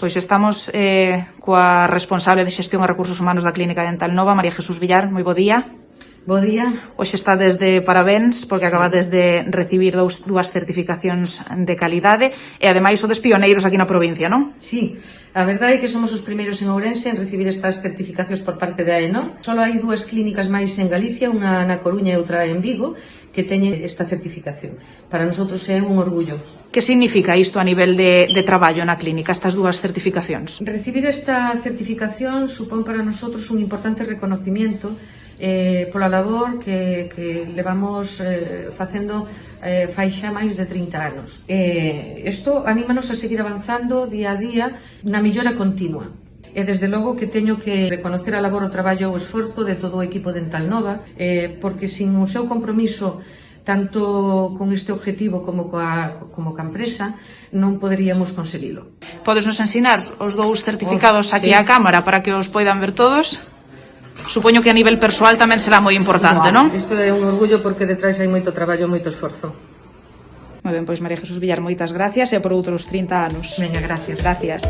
Pois estamos coa responsable de xestión e recursos humanos da Clínica Dental Nova, María Jesús Villar. Moi bo día. Bo día. Hoxe está desde parabéns, porque acabades de recibir dúas certificacións de calidade e, ademais, sodes pioneiros aquí na provincia, non? Sí, a verdade é que somos os primeiros en Ourense en recibir estas certificacións por parte da AENOR. Solo hai dúas clínicas máis en Galicia, unha na Coruña e outra en Vigo, que teñen esta certificación. Para nosotros é un orgullo. Que significa isto a nivel de traballo na clínica, estas dúas certificacións? Recibir esta certificación supón para nosotros un importante reconocimiento pola labor que levamos facendo fai xa máis de 30 anos. Isto anímanos a seguir avanzando día a día na mellora continua. E desde logo que teño que reconocer a labor, o traballo e o esforzo de todo o equipo Dental Nova, porque sin o seu compromiso tanto con este objetivo como coa empresa non poderíamos conseguilo. Podes nos ensinar os dous certificados aquí á cámara para que os poidan ver todos? Supoño que a nivel persoal tamén será moi importante, non? Isto é un orgullo porque detrás hai moito traballo, moito esforzo. Moi ben, pois María Jesús Villar, moitas gracias e por outros 30 anos. Veña, gracias. Gracias.